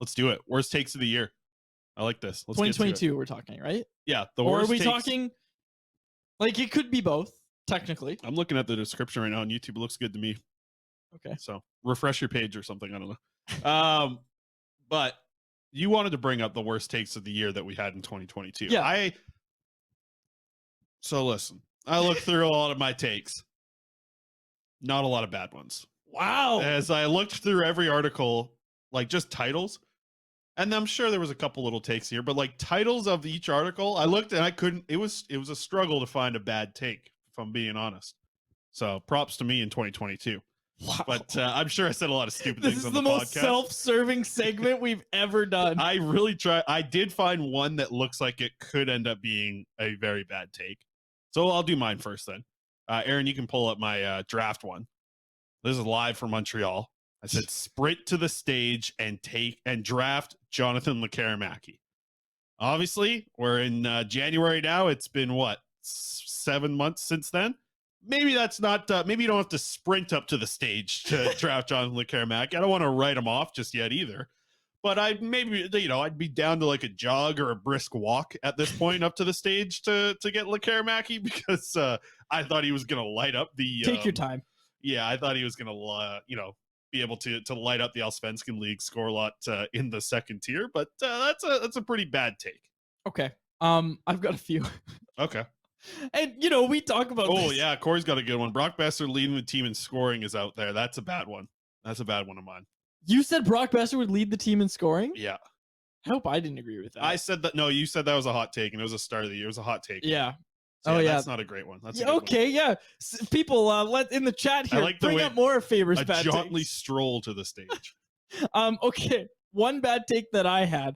Let's do it. Worst takes of the year. I like this. Let's 2022 we're talking, right? Yeah. Or are we talking, like, it could be both, technically. I'm looking at the description right now on YouTube. It looks good to me. Okay. So refresh your page or something. I don't know. But you wanted to bring up the worst takes of the year that we had in 2022. Yeah. So listen, I looked through a lot of my takes. Not a lot of bad ones. Wow. As I looked through every article, like just titles, and I'm sure there was a couple little takes here, but like titles of each article, I looked and I couldn't. It was a struggle to find a bad take, if I'm being honest. So props to me in 2022. Wow. But I'm sure I said a lot of stupid things on the podcast. This is the most self-serving segment we've ever done. I really try. I did find one that looks like it could end up being a very bad take. So I'll do mine first then. Aaron, you can pull up my draft one. This is live from Montreal. I said sprint to the stage and draft Jonathan Lekkerimäki. Obviously, we're in January now. It's been what, 7 months since then? Maybe that's not. Maybe you don't have to sprint up to the stage to draft Jonathan Lekkerimäki. I don't want to write him off just yet either. But I'd be down to like a jog or a brisk walk at this point up to the stage to get Lekkerimäki, because I thought he was going to light up the. Take your time. Yeah, I thought he was going to be able to light up the Allsvenskan League score a lot in the second tier. But that's a pretty bad take. Okay. I've got a few. Okay. And, we talk about this. this. Yeah, Corey's got a good one. Brock Besser leading the team in scoring is out there. That's a bad one. That's a bad one of mine. You said Brock Besser would lead the team in scoring? Yeah. I hope I didn't agree with that. I said that. No, you said that was a hot take, and it was a start of the year. It was a hot take. Yeah. So yeah, that's not a great one. That's a good okay, one. Yeah. People, let in the chat here. Like bring up more Faber's bad takes. A jauntly stroll to the stage. Okay. One bad take that I had.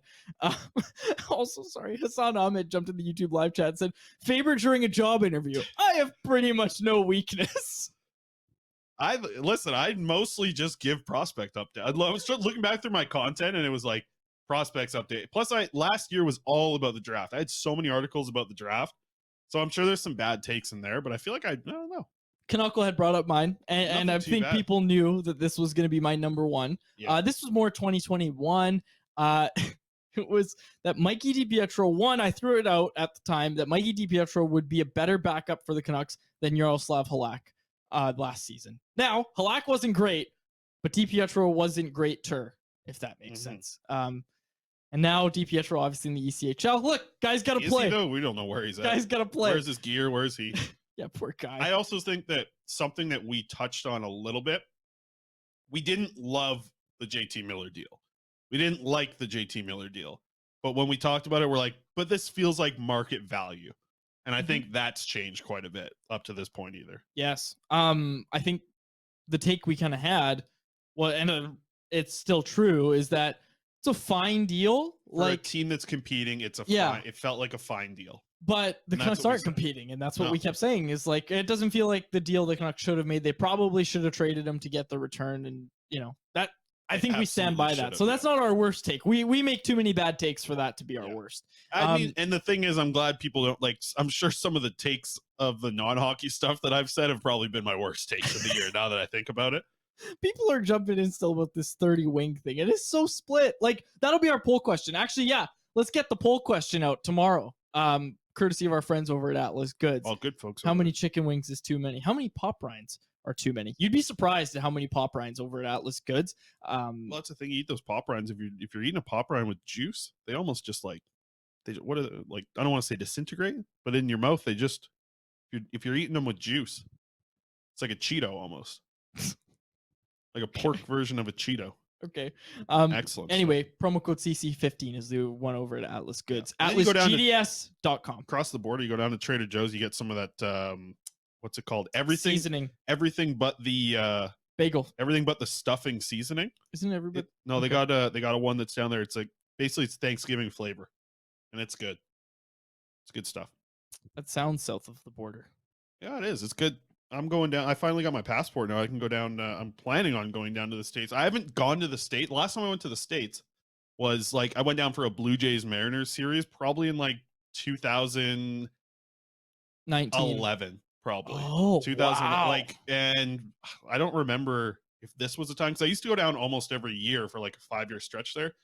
Also, sorry, Hassan Ahmed jumped in the YouTube live chat and said, Faber during a job interview. I have pretty much no weakness. I mostly just give prospect update. I was looking back through my content, and it was like prospects update. Plus, last year was all about the draft. I had so many articles about the draft, so I'm sure there's some bad takes in there. But I feel like I don't know. Knuckle had brought up mine, and I think people knew that this was going to be my number one. Yeah. This was more 2021. It was that Mikey DiPietro, I threw it out at the time, that Mikey DiPietro would be a better backup for the Canucks than Yaroslav Halak last season. Now, Halak wasn't great, but DiPietro wasn't great-ter, if that makes sense. And now DiPietro, obviously in the ECHL. Look, guy's got to play. We don't know where he's at. Guy's got to play. Where's his gear? Where's he? Yeah, poor guy. I also think that something that we touched on a little bit, we didn't love the JT Miller deal. We didn't like the JT Miller deal. But when we talked about it, we're like, but this feels like market value. And I think that's changed quite a bit up to this point either. Yes. I think the take we kind of had, it's still true, is that it's a fine deal. For a team that's competing, it felt like a fine deal. But the Canucks aren't competing, and that's what we kept saying, is like, it doesn't feel like the deal the Canucks should have made. They probably should have traded him to get the return, and that I think we stand by that. So that's not our worst take. We make too many bad takes for that to be our worst. I mean, and the thing is, I'm glad people don't I'm sure some of the takes of the non-hockey stuff that I've said have probably been my worst takes of the year, now that I think about it. People are jumping in still with this 30 wing thing. It is so split. Like, that'll be our poll question. Actually, yeah, let's get the poll question out tomorrow. Courtesy of our friends over at Atlas Goods. All good folks. How many chicken wings is too many? How many pop rinds are too many? You'd be surprised at how many pop rinds over at Atlas Goods. Well, that's the thing. You eat those pop rinds. If you're eating a pop rind with juice, they almost just I don't want to say disintegrate, but in your mouth, they just, if you're eating them with juice, it's like a Cheeto almost. Like a pork version of a Cheeto. Okay. Excellent. Anyway, promo code CC15 is the one over at Atlas Goods. Yeah. AtlasGDS.com. Across the border, you go down to Trader Joe's, you get some of that, what's it called? Seasoning. Everything but the bagel. Everything but the stuffing seasoning. Isn't it everybody? No, they got a one that's down there. It's like, basically it's Thanksgiving flavor. And it's good. It's good stuff. That sounds south of the border. Yeah, it is. It's good. I'm going down. I finally got my passport now. I can go down. I'm planning on going down to the States. I haven't gone to the States. Last time I went to the States was I went down for a Blue Jays Mariners series, probably in 2011, probably. Oh, 2000. wow. And I don't remember if this was the time, because I used to go down almost every year for a 5-year stretch there.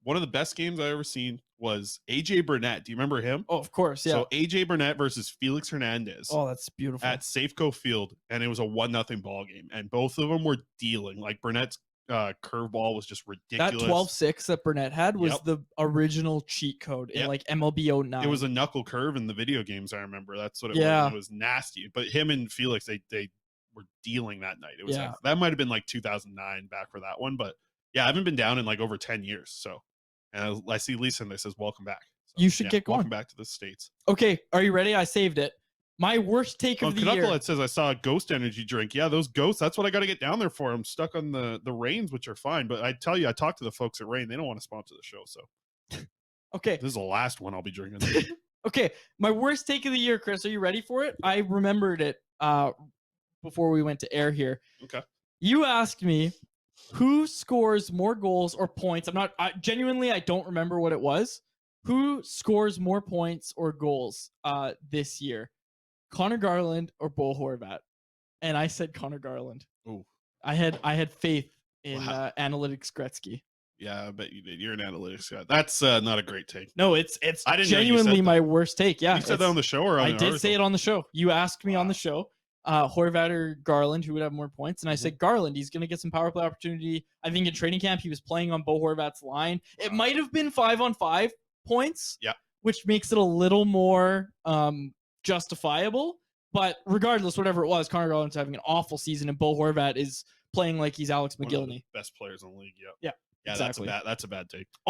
one of the best games I ever seen was AJ Burnett. Do you remember him? Oh, of course. Yeah. So AJ Burnett versus Felix Hernandez. Oh, that's beautiful. At Safeco Field, and it was a 1-0 ball game, and both of them were dealing. Like Burnett's curveball was just ridiculous. That 12-6 that Burnett had was the original cheat code in like MLB 09. It was a knuckle curve in the video games. I remember that's what it was. And it was nasty. But him and Felix, they were dealing that night. It was that might have been like 2009 back for that one. But yeah, I haven't been down in like over 10 years. So, and I see Lisa and they says, welcome back. So, you should get going. Welcome back to the States. Okay. Are you ready? I saved it. My worst take of the year. It says I saw a Ghost energy drink. Yeah, those ghosts. That's what I got to get down there for. I'm stuck on the Reigns, which are fine. But I tell you, I talked to the folks at Reign. They don't want to sponsor the show. So, okay, this is the last one I'll be drinking. Okay, my worst take of the year, Chris. Are you ready for it? I remembered it before we went to air here. Okay. You asked me who scores more goals or points. Genuinely, I don't remember what it was. Who scores more points or goals this year? Connor Garland or Bo Horvat? And I said Connor Garland. Oh, I had faith in Analytics Gretzky. Yeah, I bet you did. You're an analytics guy. That's not a great take. No, it's genuinely my worst take. Yeah, you said that on the show, or on I did say it on the show. You asked me on the show, Horvat or Garland, who would have more points, and I said Garland. He's going to get some power play opportunity. I think in training camp he was playing on Bo Horvat's line. It might have been 5-on-5 points. Yeah, which makes it a little more justifiable. But regardless, whatever it was, Connor Garland's having an awful season, and Bo Horvat is playing like he's Alex McGillney. Best players in the league. Yeah. Yeah, exactly. That's a bad take.